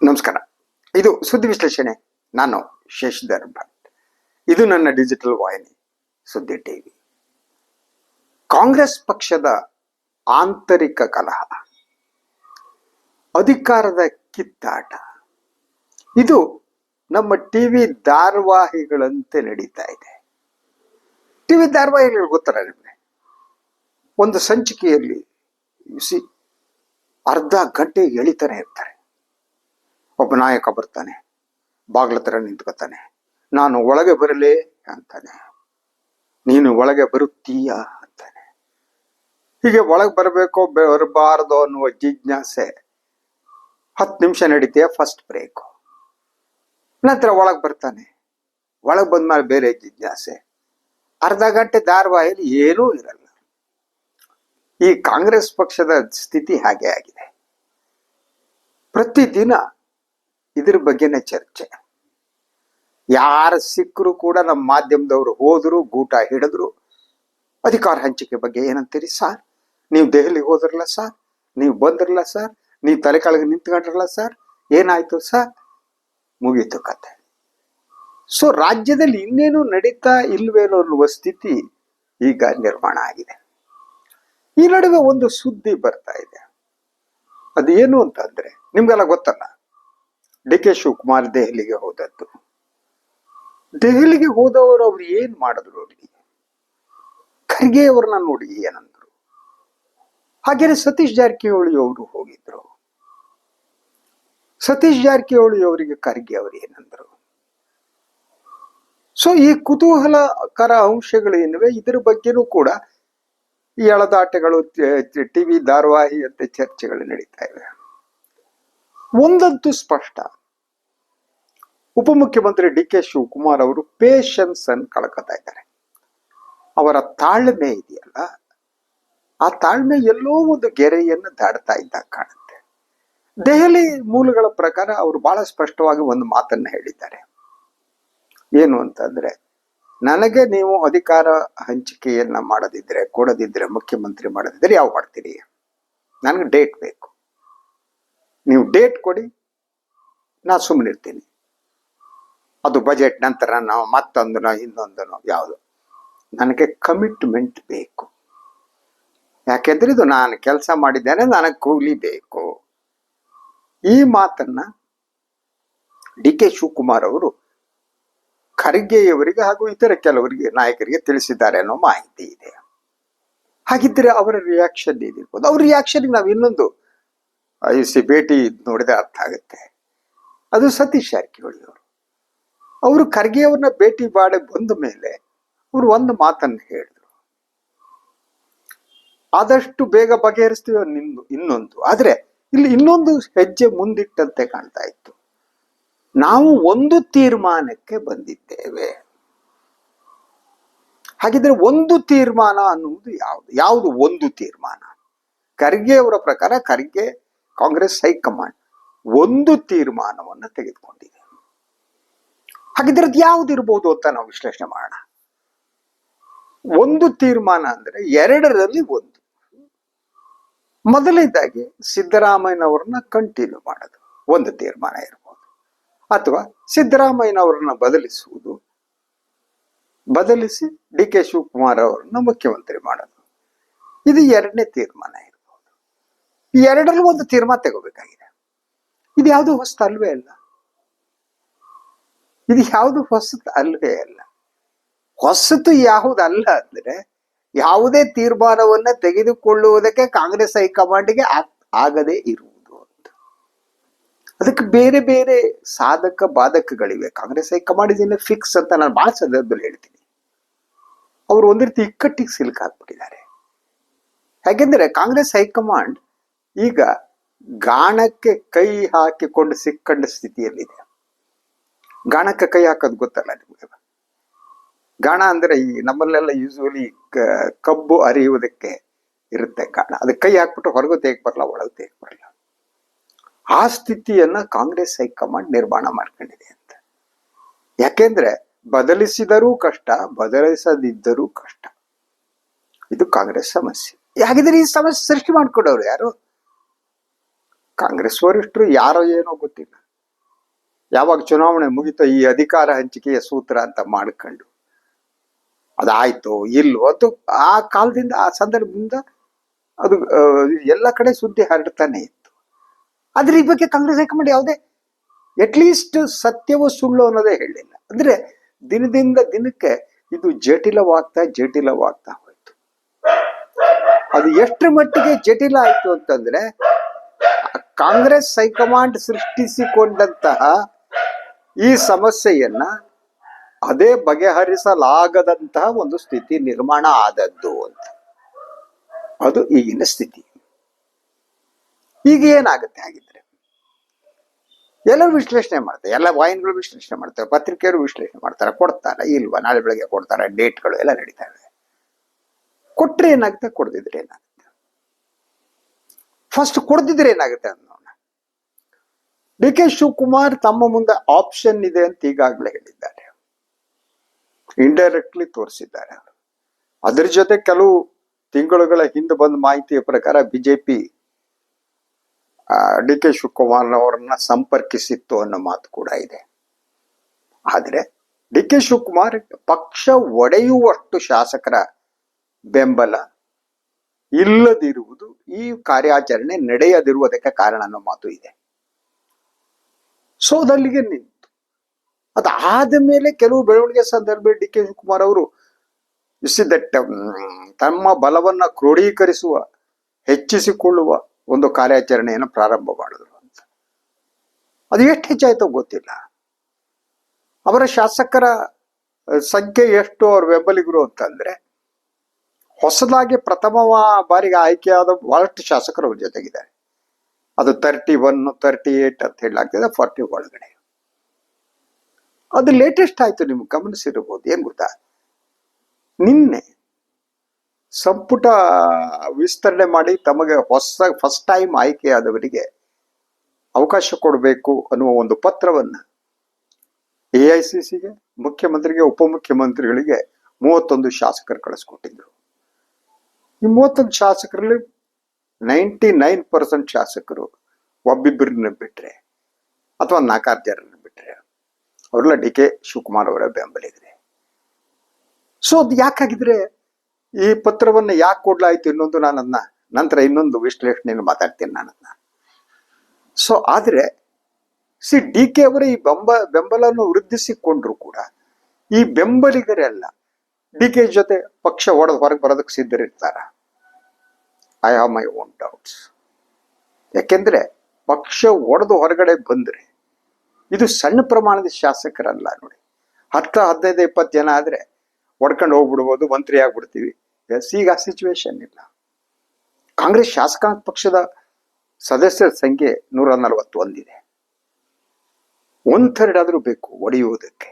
ನಮಸ್ಕಾರ. ಇದು ಸುದ್ದಿ ವಿಶ್ಲೇಷಣೆ. ನಾನು ಶಶಿಧರ್ ಭಟ್. ಇದು ನನ್ನ ಡಿಜಿಟಲ್ ವಾಹಿನಿ ಸುದ್ದಿ ಟಿವಿ. ಕಾಂಗ್ರೆಸ್ ಪಕ್ಷದ ಆಂತರಿಕ ಕಲಹ, ಅಧಿಕಾರದ ಕಿತ್ತಾಟ, ಇದು ನಮ್ಮ ಟಿವಿ ಧಾರಾವಾಹಿಗಳಂತೆ ನಡೀತಾ ಇದೆ. ಟಿವಿ ಧಾರಾವಾಹಿಗಳು ಗೊತ್ತಲ್ಲ ನಿಮಗೆ? ಒಂದು ಸಂಚಿಕೆಯಲ್ಲಿ ಅರ್ಧ ಗಂಟೆ ಎಳಿತಾನೆ ಇರ್ತಾರೆ. ಒಬ್ಬ ನಾಯಕ ಬರ್ತಾನೆ, ಬಾಗ್ಲ ಹತ್ರ ನಿಂತ್ಕೊತಾನೆ, ನಾನು ಒಳಗೆ ಬರಲೇ ಅಂತಾನೆ, ನೀನು ಒಳಗೆ ಬರುತ್ತೀಯ ಅಂತಾನೆ. ಹೀಗೆ ಒಳಗೆ ಬರಬೇಕೋ ಬರಬಾರದು ಅನ್ನುವ ಜಿಜ್ಞಾಸೆ 10 ನಿಮಿಷ ನಡೀತೀಯ. ಫಸ್ಟ್ ಬ್ರೇಕು, ನಂತರ ಒಳಗೆ ಬರ್ತಾನೆ. ಒಳಗೆ ಬಂದ್ಮೇಲೆ ಬೇರೆ ಜಿಜ್ಞಾಸೆ. ಅರ್ಧ ಗಂಟೆ ಧಾರಾವಾಹಿಯಲ್ಲಿ ಏನೂ ಇರಲ್ಲ. ಈ ಕಾಂಗ್ರೆಸ್ ಪಕ್ಷದ ಸ್ಥಿತಿ ಹಾಗೆ ಆಗಿದೆ. ಪ್ರತಿದಿನ ಇದ್ರ ಬಗ್ಗೆನೇ ಚರ್ಚೆ. ಯಾರು ಸಿಕ್ಕರು ಕೂಡ ನಮ್ಮ ಮಾಧ್ಯಮದವರು ಹೋದ್ರು, ಗೂಟ ಹಿಡಿದ್ರು, ಅಧಿಕಾರ ಹಂಚಿಕೆ ಬಗ್ಗೆ ಏನಂತೀರಿ ಸರ್? ನೀವು ದೆಹಲಿಗೆ ಹೋದ್ರಲ್ಲ ಸರ್, ನೀವು ಬಂದ್ರಲ್ಲ ಸರ್, ನೀವು ತಲೆ ಕೆಳಗೆ ನಿಂತ್ಕೊಂಡ್ರಲ್ಲ ಸರ್, ಏನಾಯ್ತು ಸರ್? ಮುಗೀತು ಕತೆ. ಸೊ ರಾಜ್ಯದಲ್ಲಿ ಇನ್ನೇನು ನಡೀತಾ ಇಲ್ವೇನೋ ಅನ್ನುವ ಸ್ಥಿತಿ ಈಗ ನಿರ್ಮಾಣ ಆಗಿದೆ. ಈ ನಡುವೆ ಒಂದು ಸುದ್ದಿ ಬರ್ತಾ ಇದೆ. ಅದೇನು ಅಂತಂದ್ರೆ, ನಿಮ್ಗೆಲ್ಲ ಗೊತ್ತಲ್ಲ, DK ಶಿವಕುಮಾರ್ ದೆಹಲಿಗೆ ಹೋದದ್ದು. ದೆಹಲಿಗೆ ಹೋದವರು ಅವ್ರು ಏನ್ ಮಾಡಿದ್ರು? ಅವ್ರಿಗೆ ಖರ್ಗೆ ಅವ್ರನ್ನ ನೋಡಿ ಏನಂದ್ರು. ಹಾಗೇನೆ ಸತೀಶ್ ಜಾರಕಿಹೊಳಿ ಅವರು ಹೋಗಿದ್ರು. ಸತೀಶ್ ಜಾರಕಿಹೊಳಿ ಅವರಿಗೆ ಖರ್ಗೆ ಅವರು ಏನಂದ್ರು? ಸೊ ಈ ಕುತೂಹಲಕರ ಅಂಶಗಳೇನಿವೆ, ಇದ್ರ ಬಗ್ಗೆನೂ ಕೂಡ ಈ ಎಳೆದಾಟಗಳು, ಟಿವಿ ಧಾರಾವಾಹಿ ಅಂತ ಚರ್ಚೆಗಳು ನಡೀತಾ ಇವೆ. ಒಂದಂತೂ ಸ್ಪಷ್ಟ, ಉಪಮುಖ್ಯಮಂತ್ರಿ DK ಶಿವಕುಮಾರ್ ಅವರು ಪೇಷನ್ಸ್ ಅನ್ನು ಕಳ್ಕೊತಾ ಇದ್ದಾರೆ. ಅವರ ತಾಳ್ಮೆ ಇದೆಯಲ್ಲ, ಆ ತಾಳ್ಮೆ ಎಲ್ಲೋ ಒಂದು ಗೆರೆಯನ್ನು ದಾಡ್ತಾ ಇದ್ದಾಗ ಕಾಣುತ್ತೆ. ದೆಹಲಿ ಮೂಲಗಳ ಪ್ರಕಾರ ಅವರು ಬಹಳ ಸ್ಪಷ್ಟವಾಗಿ ಒಂದು ಮಾತನ್ನ ಹೇಳಿದ್ದಾರೆ. ಏನು ಅಂತಂದ್ರೆ, ನನಗೆ ನೀವು ಅಧಿಕಾರ ಹಂಚಿಕೆಯನ್ನ ಮಾಡದಿದ್ರೆ, ಕೊಡದಿದ್ರೆ, ಮುಖ್ಯಮಂತ್ರಿ ಮಾಡದಿದ್ರೆ ಯಾವ ಮಾಡ್ತೀರಿ? ನನಗೆ ಡೇಟ್ ಬೇಕು. ನೀವು ಡೇಟ್ ಕೊಡಿ, ನಾ ಸುಮ್ಮನಿರ್ತೀನಿ. ಅದು ಬಜೆಟ್ ನಂತರ ನಾವು ಮತ್ತೊಂದನೋ ಇನ್ನೊಂದನೋ ಯಾವುದು, ನನಗೆ ಕಮಿಟ್ಮೆಂಟ್ ಬೇಕು. ಯಾಕೆಂದ್ರೆ ಇದು ನಾನು ಕೆಲಸ ಮಾಡಿದ್ದೇನೆ, ನನಗೆ ಕೂಲಿ ಬೇಕು. ಈ ಮಾತನ್ನ DK ಶಿವಕುಮಾರ್ ಅವರು ಖರ್ಗೆಯವರಿಗೆ ಹಾಗೂ ಇತರ ಕೆಲವರಿಗೆ ನಾಯಕರಿಗೆ ತಿಳಿಸಿದ್ದಾರೆ ಅನ್ನೋ ಮಾಹಿತಿ ಇದೆ. ಹಾಗಿದ್ರೆ ಅವರ ರಿಯಾಕ್ಷನ್ ಏನಿರ್ಬೋದು? ಅವ್ರ ರಿಯಾಕ್ಷನ್ಗೆ ನಾವು ಇನ್ನೊಂದು ಭೇಟಿ ನೋಡಿದ್ರೆ ಅರ್ಥ ಆಗುತ್ತೆ. ಅದು ಸತೀಶ್ ಜಾರಕಿಹೊಳಿ ಅವರು ಖರ್ಗೆ ಅವ್ರನ್ನ ಭೇಟಿ ಮಾಡಿ ಬಂದ ಮೇಲೆ ಅವರು ಒಂದು ಮಾತನ್ನ ಹೇಳಿದ್ರು, ಆದಷ್ಟು ಬೇಗ ಬಗೆಹರಿಸ್ತೀವಿ ಇನ್ನೊಂದು. ಆದ್ರೆ ಇಲ್ಲಿ ಇನ್ನೊಂದು ಹೆಜ್ಜೆ ಮುಂದಿಟ್ಟಂತೆ ಕಾಣ್ತಾ ಇತ್ತು. ನಾವು ಒಂದು ತೀರ್ಮಾನಕ್ಕೆ ಬಂದಿದ್ದೇವೆ. ಹಾಗಿದ್ರೆ ಒಂದು ತೀರ್ಮಾನ ಅನ್ನುವುದು ಯಾವುದು ಒಂದು ತೀರ್ಮಾನ? ಖರ್ಗೆ ಅವರ ಪ್ರಕಾರ ಕಾಂಗ್ರೆಸ್ ಹೈಕಮಾಂಡ್ ಒಂದು ತೀರ್ಮಾನವನ್ನ ತೆಗೆದುಕೊಂಡಿದೆ. ಹಾಗಿದ್ರೆ ಅದು ಯಾವ್ದಿರ್ಬೋದು ಅಂತ ನಾವು ವಿಶ್ಲೇಷಣೆ ಮಾಡೋಣ. ಒಂದು ತೀರ್ಮಾನ ಅಂದ್ರೆ ಎರಡರಲ್ಲಿ ಒಂದು. ಮೊದಲನೇದಾಗಿ ಸಿದ್ದರಾಮಯ್ಯನವರನ್ನ ಕಂಟಿನ್ಯೂ ಮಾಡೋದು ಒಂದು ತೀರ್ಮಾನ ಇರ್ಬೋದು, ಅಥವಾ ಸಿದ್ದರಾಮಯ್ಯನವರನ್ನ ಬದಲಿಸಿ DK ಶಿವಕುಮಾರ್ ಅವರನ್ನ ಮುಖ್ಯಮಂತ್ರಿ ಮಾಡೋದು, ಇದು ಎರಡನೇ ತೀರ್ಮಾನ ಇರ್ಬೋದು. ಈ ಎರಡರಲ್ಲಿ ಒಂದು ತೀರ್ಮಾನ ತಗೋಬೇಕಾಗಿದೆ. ಇದು ಯಾವುದು ಹೊಸತು ಅಲ್ವೇ ಅಲ್ಲ. ಇದು ಯಾವುದು ಹೊಸತು ಅಲ್ವೇ ಅಲ್ಲ. ಹೊಸತು ಯಾವುದಲ್ಲ ಅಂದ್ರೆ, ಯಾವುದೇ ತೀರ್ಮಾನವನ್ನ ತೆಗೆದುಕೊಳ್ಳುವುದಕ್ಕೆ ಕಾಂಗ್ರೆಸ್ ಹೈಕಮಾಂಡ್ಗೆ ಆಗದೇ ಇರುವುದು ಅಂತ. ಅದಕ್ಕೆ ಬೇರೆ ಬೇರೆ ಸಾಧಕ ಬಾಧಕಗಳಿವೆ. ಕಾಂಗ್ರೆಸ್ ಹೈಕಮಾಂಡ್ ಇದನ್ನ ಫಿಕ್ಸ್ ಅಂತ ನಾನು ಬಹಳ ಸಂದರ್ಭದಲ್ಲಿ ಹೇಳ್ತೀನಿ. ಅವರು ಒಂದ್ ರೀತಿ ಇಕ್ಕಟ್ಟಿಗೆ ಸಿಲುಕಾಕ್ಬಿಟ್ಟಿದ್ದಾರೆ. ಯಾಕೆಂದ್ರೆ ಕಾಂಗ್ರೆಸ್ ಹೈಕಮಾಂಡ್ ಈಗ ಗಾಣಕ್ಕೆ ಕೈ ಹಾಕಿಕೊಂಡು ಸಿಕ್ಕಂಡ ಸ್ಥಿತಿಯಲ್ಲಿದೆ. ಗಾಣಕ್ಕೆ ಕೈ ಹಾಕೋದು ಗೊತ್ತಲ್ಲ ನಿಮ್ಗೆ? ಗಾಣ ಅಂದ್ರೆ ಈ ನಮ್ಮಲ್ಲೆಲ್ಲ ಯೂಸುವಲಿ ಕಬ್ಬು ಅರಿಯುವುದಕ್ಕೆ ಇರುತ್ತೆ ಗಾಣ. ಅದಕ್ಕೆ ಕೈ ಹಾಕ್ಬಿಟ್ಟು ಹೊರಗೂ ತೆಗ್ ಬರಲ್ಲ, ಒಳಗೂ ತೆಗ್ ಬರಲ್ಲ. ಆ ಸ್ಥಿತಿಯನ್ನ ಕಾಂಗ್ರೆಸ್ ಹೈಕಮಾಂಡ್ ನಿರ್ಮಾಣ ಮಾಡ್ಕೊಂಡಿದೆ ಅಂತ. ಯಾಕೆಂದ್ರೆ ಬದಲಿಸಿದರೂ ಕಷ್ಟ, ಬದಲಿಸದಿದ್ದರೂ ಕಷ್ಟ. ಇದು ಕಾಂಗ್ರೆಸ್ ಸಮಸ್ಯೆ. ಹಾಗಿದ್ರೆ ಈ ಸಮಸ್ಯೆ ಸೃಷ್ಟಿ ಮಾಡ್ಕೊಂಡವ್ರು ಯಾರು? ಕಾಂಗ್ರೆಸ್ ವರಿಷ್ಠರು ಯಾರೋ ಏನೋ ಗೊತ್ತಿಲ್ಲ. ಯಾವಾಗ ಚುನಾವಣೆ ಮುಗಿತೋ ಈ ಅಧಿಕಾರ ಹಂಚಿಕೆಯ ಸೂತ್ರ ಅಂತ ಮಾಡ್ಕೊಂಡು ಅದಾಯ್ತು ಇಲ್ವೋ ಅದು ಆ ಕಾಲದಿಂದ ಆ ಸಂದರ್ಭದಿಂದ ಅದು ಎಲ್ಲ ಕಡೆ ಸುದ್ದಿ ಹರಡ್ತಾನೆ ಇತ್ತು. ಆದ್ರೆ ಈ ಬಗ್ಗೆ ಕಾಂಗ್ರೆಸ್ ಹೈಕಮಾಂಡ್ ಯಾವುದೇ ಅಟ್ಲೀಸ್ಟ್ ಸತ್ಯವೋ ಸುಳ್ಳು ಅನ್ನೋದೇ ಹೇಳಿಲ್ಲ. ಅಂದ್ರೆ ದಿನದಿಂದ ದಿನಕ್ಕೆ ಇದು ಜಟಿಲವಾಗ್ತಾ ಹೋಯ್ತು. ಅದು ಎಷ್ಟರ ಮಟ್ಟಿಗೆ ಜಟಿಲ ಆಯ್ತು ಅಂತಂದ್ರೆ ಕಾಂಗ್ರೆಸ್ ಹೈಕಮಾಂಡ್ ಸೃಷ್ಟಿಸಿಕೊಂಡಂತಹ ಈ ಸಮಸ್ಯೆಯನ್ನ ಅದೇ ಬಗೆಹರಿಸಲಾಗದಂತಹ ಒಂದು ಸ್ಥಿತಿ ನಿರ್ಮಾಣ ಆದದ್ದು ಅಂತ. ಅದು ಈಗಿನ ಸ್ಥಿತಿ. ಈಗ ಏನಾಗುತ್ತೆ ಹಾಗಿದ್ರೆ ಎಲ್ಲರೂ ವಿಶ್ಲೇಷಣೆ ಮಾಡ್ತಾರೆ, ಎಲ್ಲ ವಾಹಿನಿಗಳು ವಿಶ್ಲೇಷಣೆ ಮಾಡ್ತಾರೆ, ಪತ್ರಿಕೆಯವರು ವಿಶ್ಲೇಷಣೆ ಮಾಡ್ತಾರೆ, ಕೊಡ್ತಾರೆ ಇಲ್ವಾ, ನಾಳೆ ಬೆಳಗ್ಗೆ ಕೊಡ್ತಾರೆ, ಡೇಟ್ಗಳು ಎಲ್ಲ ನಡೀತವೆ. ಕೊಟ್ರೆ ಏನಾಗುತ್ತೆ, ಕೊಡದಿದ್ರೆ ಏನಾಗುತ್ತೆ. ಫಸ್ಟ್ ಕೊಡದಿದ್ರೆ ಏನಾಗುತ್ತೆ ಅಂತ ನೋಡೋಣ. ಡಿ ಕೆ ಶಿವಕುಮಾರ್ ತಮ್ಮ ಮುಂದೆ ಆಪ್ಷನ್ ಇದೆ ಅಂತ ಈಗಾಗಲೇ ಹೇಳಿದ್ದಾರೆ, ಇಂಡೈರೆಕ್ಟ್ಲಿ ತೋರಿಸಿದ್ದಾರೆ. ಅದ್ರ ಜೊತೆ ಕೆಲವು ತಿಂಗಳುಗಳ ಹಿಂದೆ ಬಂದ ಮಾಹಿತಿಯ ಪ್ರಕಾರ ಬಿಜೆಪಿ ಡಿ ಕೆ ಶಿವಕುಮಾರ್ ಅವರನ್ನ ಸಂಪರ್ಕಿಸಿತ್ತು ಅನ್ನೋ ಮಾತು ಕೂಡ ಇದೆ. ಆದ್ರೆ ಡಿ ಕೆ ಶಿವಕುಮಾರ್ ಪಕ್ಷ ಒಡೆಯುವಷ್ಟು ಶಾಸಕರ ಬೆಂಬಲ ಇಲ್ಲದಿರುವುದು ಈ ಕಾರ್ಯಾಚರಣೆ ನಡೆಯದಿರುವುದಕ್ಕೆ ಕಾರಣ ಅನ್ನೋ ಮಾತು ಇದೆ. ಸೊ ಅದಲ್ಲಿಗೆ ನಿಂತು ಅದಾದ ಮೇಲೆ ಕೆಲವು ಬೆಳವಣಿಗೆ ಸಂದರ್ಭದಲ್ಲಿ ಡಿ ಕೆ ಶಿವಕುಮಾರ್ ಅವರು ತಮ್ಮ ಬಲವನ್ನ ಕ್ರೋಢೀಕರಿಸುವ, ಹೆಚ್ಚಿಸಿಕೊಳ್ಳುವ ಒಂದು ಕಾರ್ಯಾಚರಣೆಯನ್ನು ಪ್ರಾರಂಭ ಮಾಡಿದ್ರು ಅಂತ. ಅದು ಎಷ್ಟು ಹೆಚ್ಚಾಯ್ತೋ ಗೊತ್ತಿಲ್ಲ. ಅವರ ಶಾಸಕರ ಸಂಖ್ಯೆ ಎಷ್ಟು, ಅವ್ರ ಬೆಂಬಲಿಗರು ಅಂತಂದ್ರೆ ಹೊಸದಾಗಿ ಪ್ರಥಮ ಬಾರಿಗೆ ಆಯ್ಕೆಯಾದ ಬಹಳಷ್ಟು ಶಾಸಕರು ಅವ್ರ ಜೊತೆಗಿದ್ದಾರೆ. ಅದು 31, 38 ಅಂತ ಹೇಳಲಾಗ್ತದೆ, 40 ಒಳಗಡೆ. ಅದು ಲೇಟೆಸ್ಟ್ ಆಯ್ತು, ನಿಮ್ಗೆ ಗಮನಿಸಿರ್ಬೋದು. ಏನ್ ಗೊತ್ತಾ, ನಿನ್ನೆ ಸಂಪುಟ ವಿಸ್ತರಣೆ ಮಾಡಿ ತಮಗೆ ಫಸ್ಟ್ ಟೈಮ್ ಆಯ್ಕೆಯಾದವರಿಗೆ ಅವಕಾಶ ಕೊಡಬೇಕು ಅನ್ನುವ ಒಂದು ಪತ್ರವನ್ನ AICCಗೆ, ಮುಖ್ಯಮಂತ್ರಿಗೆ, ಉಪಮುಖ್ಯಮಂತ್ರಿಗಳಿಗೆ 31 ಶಾಸಕರು ಕಳಿಸ್ಕೊಟ್ಟಿದ್ರು. ಈ 31 ಶಾಸಕರಲ್ಲಿ 99% ಶಾಸಕರು ಒಬ್ಬಿಬ್ಬರನ್ನ ಬಿಟ್ರೆ ಅಥವಾ 4 ಜನರನ್ನ ಬಿಟ್ರೆ ಅವರೆಲ್ಲ ಡಿ ಕೆ ಶಿವಕುಮಾರ್ ಅವರ ಬೆಂಬಲಿಗರೆ. ಸೊ ಅದು ಯಾಕಾಗಿದ್ರೆ ಈ ಪತ್ರವನ್ನ ಯಾಕೆ ಕೊಡ್ಲಾಯ್ತು ಇನ್ನೊಂದು, ನಾನನ್ನ ನಂತರ ಇನ್ನೊಂದು ವಿಶ್ಲೇಷಣೆಯನ್ನು ಮಾತಾಡ್ತೀನಿ ನಾನನ್ನ. ಸೊ ಆದ್ರೆ ಡಿ ಕೆ ಅವರ ಈ ಬೆಂಬಲವನ್ನು ವೃದ್ಧಿಸಿಕೊಂಡ್ರು ಕೂಡ ಈ ಬೆಂಬಲಿಗರೆಲ್ಲ ಡಿ ಕೆ ಜೊತೆ ಪಕ್ಷ ಹೊರಗೆ ಬರೋದಕ್ಕೆ ಸಿದ್ಧರಿರ್ತಾರ. I have my own doubts. ಯಾಕೆಂದ್ರೆ ಪಕ್ಷ ಹೊರಗಡೆ ಬಂದ್ರೆ ಇದು ಸಣ್ಣ ಪ್ರಮಾಣದ ಶಾಸಕರಲ್ಲ ನೋಡಿ. 10, 15, 20 ಜನ ಆದ್ರೆ ಹೊಡ್ಕೊಂಡು ಹೋಗ್ಬಿಡ್ಬೋದು, ಮಂತ್ರಿ ಆಗ್ಬಿಡ್ತೀವಿ. ಈಗ ಆ ಸಿಚುವೇಶನ್ ಇಲ್ಲ. ಕಾಂಗ್ರೆಸ್ ಶಾಸಕಾಂಗ ಪಕ್ಷದ ಸದಸ್ಯರ ಸಂಖ್ಯೆ 141 ಇದೆ. 1/3 ಆದ್ರೂ ಬೇಕು ಒಡೆಯುವುದಕ್ಕೆ.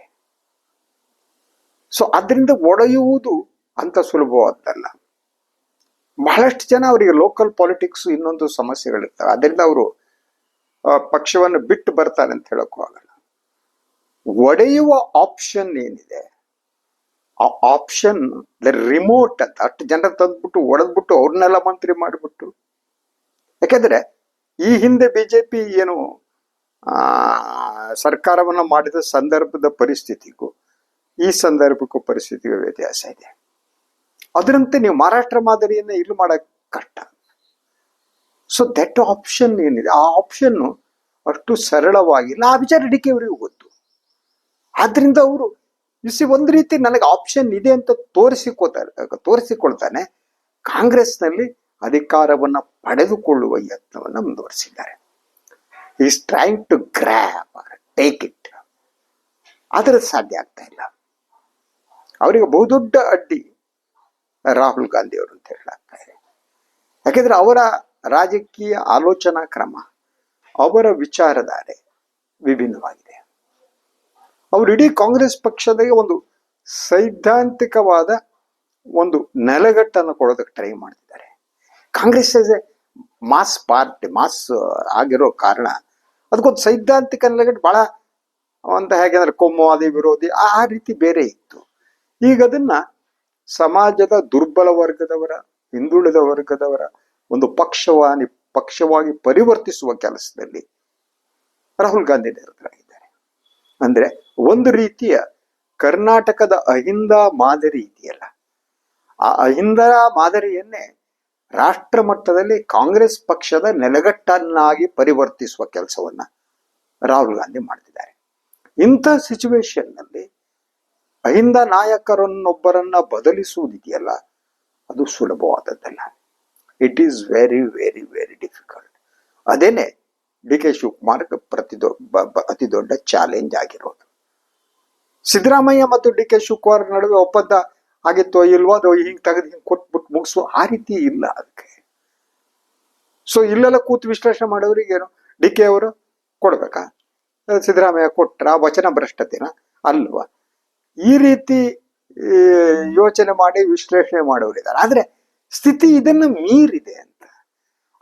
ಸೊ ಅದರಿಂದ ಒಡೆಯುವುದು ಅಂತ ಸುಲಭವಾದಲ್ಲ. ಬಹಳಷ್ಟು ಜನ ಅವರಿಗೆ ಲೋಕಲ್ ಪಾಲಿಟಿಕ್ಸ್ ಇನ್ನೊಂದು ಸಮಸ್ಯೆಗಳಿರ್ತವೆ. ಅದರಿಂದ ಅವರು ಪಕ್ಷವನ್ನು ಬಿಟ್ಟು ಬರ್ತಾರೆ ಅಂತ ಹೇಳಕ್ಕೂ ಆಗಲ್ಲ. ಒಡೆಯುವ ಆಪ್ಷನ್ ಏನಿದೆ, ಆ ಆಪ್ಷನ್ ರಿಮೋಟ್ ಅಂತ ಅಷ್ಟು ಜನ ತಂದ್ಬಿಟ್ಟು ಒಡೆದ್ಬಿಟ್ಟು ಅವ್ರನ್ನೆಲ್ಲ ಮಂತ್ರಿ ಮಾಡಿಬಿಟ್ಟು. ಯಾಕೆಂದ್ರೆ ಈ ಹಿಂದೆ ಬಿಜೆಪಿ ಏನು ಸರ್ಕಾರವನ್ನ ಮಾಡಿದ ಸಂದರ್ಭದ ಪರಿಸ್ಥಿತಿಗೂ ಈ ಸಂದರ್ಭಕ್ಕೂ ಪರಿಸ್ಥಿತಿಗೂ ವ್ಯತ್ಯಾಸ ಇದೆ. ಅದರಂತೆ ನೀವು ಮಹಾರಾಷ್ಟ್ರ ಮಾದರಿಯನ್ನ ಇಲ್ಲಿ ಮಾಡಕ್ ಕಷ್ಟ. ಸೊ ದಟ್ ಆಪ್ಷನ್ ಏನಿದೆ, ಆ ಆಪ್ಷನ್ ಅಷ್ಟು ಸರಳವಾಗಿಲ್ಲ. ಆ ವಿಚಾರ ಡಿ ಕೆ ಅವರಿಗೂ ಗೊತ್ತು. ಆದ್ರಿಂದ ಅವರು ಒಂದು ರೀತಿ ನನಗೆ ಆಪ್ಷನ್ ಇದೆ ಅಂತ ತೋರಿಸಿಕೊಳ್ತಾನೆ ಕಾಂಗ್ರೆಸ್ನಲ್ಲಿ ಅಧಿಕಾರವನ್ನ ಪಡೆದುಕೊಳ್ಳುವ ಯತ್ನವನ್ನ ಮುಂದುವರಿಸಿದ್ದಾರೆ. Is trying to grab take it. ಆದರೆ ಸಾಧ್ಯ ಆಗ್ತಾ ಇಲ್ಲ. ಅವರಿಗೆ ಬಹುದೊಡ್ಡ ಅಡ್ಡಿ ರಾಹುಲ್ ಗಾಂಧಿ ಅವರು ಅಂತ ಹೇಳಲಾಗ್ತಾ ಇದೆ. ಯಾಕೆಂದ್ರೆ ಅವರ ರಾಜಕೀಯ ಆಲೋಚನಾ ಕ್ರಮ, ಅವರ ವಿಚಾರಧಾರೆ ವಿಭಿನ್ನವಾಗಿದೆ. ಅವರು ಇಡೀ ಕಾಂಗ್ರೆಸ್ ಪಕ್ಷದ ಒಂದು ಸೈದ್ಧಾಂತಿಕವಾದ ಒಂದು ನೆಲೆಗಟ್ಟನ್ನು ಕೊಡೋದಕ್ಕೆ ಟ್ರೈ ಮಾಡ್ತಿದ್ದಾರೆ. Congress is a mass party, mass ಆಗಿರೋ ಕಾರಣ ಅದಕ್ಕೊಂದು ಸೈದ್ಧಾಂತಿಕ ನೆಲೆಗಟ್ಟು ಬಹಳ ಅಂತ, ಹೇಗೆಂದ್ರೆ ಕೋಮುವಾದಿ ವಿರೋಧಿ ಆ ರೀತಿ ಬೇರೆ ಇತ್ತು. ಈಗ ಅದನ್ನ ಸಮಾಜದ ದುರ್ಬಲ ವರ್ಗದವರ, ಹಿಂದುಳಿದ ವರ್ಗದವರ ಒಂದು ಪಕ್ಷವಾಗಿ ಪರಿವರ್ತಿಸುವ ಕೆಲಸದಲ್ಲಿ ರಾಹುಲ್ ಗಾಂಧಿ ನಿರತರಾಗಿದ್ದಾರೆ. ಅಂದ್ರೆ ಒಂದು ರೀತಿಯ ಕರ್ನಾಟಕದ ಅಹಿಂದ ಮಾದರಿ ಇದೆಯಲ್ಲ, ಆ ಅಹಿಂದ ಮಾದರಿಯನ್ನೇ ರಾಷ್ಟ್ರ ಮಟ್ಟದಲ್ಲಿ ಕಾಂಗ್ರೆಸ್ ಪಕ್ಷದ ನೆಲೆಗಟ್ಟನ್ನಾಗಿ ಪರಿವರ್ತಿಸುವ ಕೆಲಸವನ್ನ ರಾಹುಲ್ ಗಾಂಧಿ ಮಾಡ್ತಿದ್ದಾರೆ. ಇಂಥ ಸಿಚುವೇಶನ್ ನಲ್ಲಿ ಅಹಿಂದ ನಾಯಕರನ್ನೊಬ್ಬರನ್ನ ಬದಲಿಸುವುದಿದೆಯಲ್ಲ, ಅದು ಸುಲಭವಾದದ್ದಲ್ಲ. It is very very very difficult. ಅದೇನೆ ಡಿ ಕೆ ಶಿವಕುಮಾರ್ ಅತಿ ದೊಡ್ಡ ಚಾಲೆಂಜ್ ಆಗಿರೋದು. ಸಿದ್ದರಾಮಯ್ಯ ಮತ್ತು ಡಿ ಕೆ ಶಿವಕುಮಾರ್ ನಡುವೆ ಒಪ್ಪಂದ ಆಗಿತ್ತೋ ಇಲ್ವೋ, ಅದು ಹಿಂಗ್ ತೆಗೆದು ಹಿಂಗ್ ಕೊಟ್ಬಿಟ್ಟು ಮುಗಿಸು ಆ ರೀತಿ ಇಲ್ಲ ಅದಕ್ಕೆ. ಸೊ ಇಲ್ಲೆಲ್ಲ ಕೂತು ವಿಶ್ಲೇಷಣೆ ಮಾಡೋರಿಗೇನು, ಡಿ ಕೆ ಅವರು ಕೊಡ್ಬೇಕಾ, ಸಿದ್ದರಾಮಯ್ಯ ಕೊಟ್ರ ವಚನ ಭ್ರಷ್ಟತೆನ ಅಲ್ವಾ, ಈ ರೀತಿ ಯೋಚನೆ ಮಾಡಿ ವಿಶ್ಲೇಷಣೆ ಮಾಡೋರಿದ್ದಾರೆ. ಆದ್ರೆ ಸ್ಥಿತಿ ಇದನ್ನ ಮೀರಿದೆ ಅಂತ,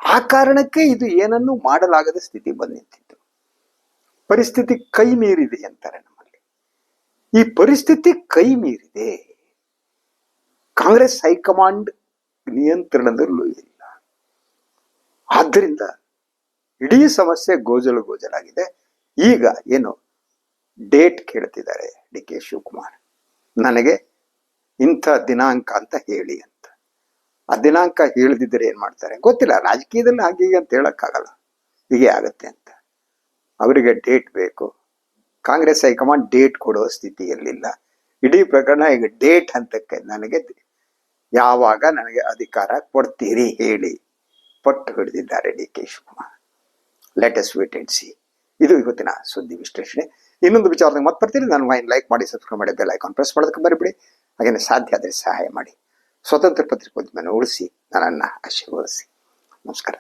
ಆ ಕಾರಣಕ್ಕೆ ಇದು ಏನನ್ನೂ ಮಾಡಲಾಗದ ಸ್ಥಿತಿ ಬಂದಿತ್ತು. ಪರಿಸ್ಥಿತಿ ಕೈ ಮೀರಿದೆ ಅಂತಾರೆ ನಮ್ಮಲ್ಲಿ. ಈ ಪರಿಸ್ಥಿತಿ ಕೈ ಮೀರಿದೆ, ಕಾಂಗ್ರೆಸ್ ಹೈಕಮಾಂಡ್ ನಿಯಂತ್ರಣದಲ್ಲೂ ಇಲ್ಲ. ಆದ್ದರಿಂದ ಇಡೀ ಸಮಸ್ಯೆ ಗೋಜಲಾಗಿದೆ. ಈಗ ಏನು ಡೇಟ್ ಕೇಳ್ತಿದ್ದಾರೆ ಡಿ ಕೆ ಶಿವಕುಮಾರ್, ನನಗೆ ಇಂಥ ದಿನಾಂಕ ಅಂತ ಹೇಳಿ ಅಂತ. ಆ ದಿನಾಂಕ ಹೇಳದಿದ್ರೆ ಏನ್ ಮಾಡ್ತಾರೆ ಗೊತ್ತಿಲ್ಲ. ರಾಜಕೀಯದಲ್ಲಿ ಹಾಗೆ ಅಂತ ಹೇಳಕ್ಕಾಗಲ್ಲ, ಹೀಗೆ ಆಗತ್ತೆ ಅಂತ. ಅವರಿಗೆ ಡೇಟ್ ಬೇಕು. ಕಾಂಗ್ರೆಸ್ ಹೈಕಮಾಂಡ್ ಡೇಟ್ ಕೊಡುವ ಸ್ಥಿತಿಯಲ್ಲಿಲ್ಲ. ಇಡೀ ಪ್ರಕರಣ ಈಗ ಡೇಟ್ ಹಂತಕ್ಕೆ, ನನಗೆ ಯಾವಾಗ ನನಗೆ ಅಧಿಕಾರ ಕೊಡ್ತೀರಿ ಹೇಳಿ ಪಟ್ಟು ಹಿಡಿದಿದ್ದಾರೆ D K Shivakumar. Let us wait and see. ಇದು ಇವತ್ತಿನ ಸುದ್ದಿ ವಿಶ್ಲೇಷಣೆ. ಇನ್ನೊಂದು ವಿಚಾರದಾಗ ಮತ್ತೆ ಬರ್ತೀರಿ. ನಾನು ವೈನ್ ಲೈಕ್ ಮಾಡಿ, ಸಬ್ಸ್ಕ್ರೈಬ್ ಮಾಡಿ, ಬೆಲ್ ಐಕಾನ್ ಪ್ರೆಸ್ ಮಾಡೋದಕ್ಕೆ ಬರಿಬಿಡಿ. ಹಾಗೇನೆ ಸಾಧ್ಯ ಆದರೆ ಸಹಾಯ ಮಾಡಿ. ಸ್ವತಂತ್ರ ಪತ್ರಿಕೋದ್ಯಮವನ್ನು ಉಳಿಸಿ, ನನ್ನನ್ನು ಆಶೀರ್ವದಿಸಿ. ನಮಸ್ಕಾರ.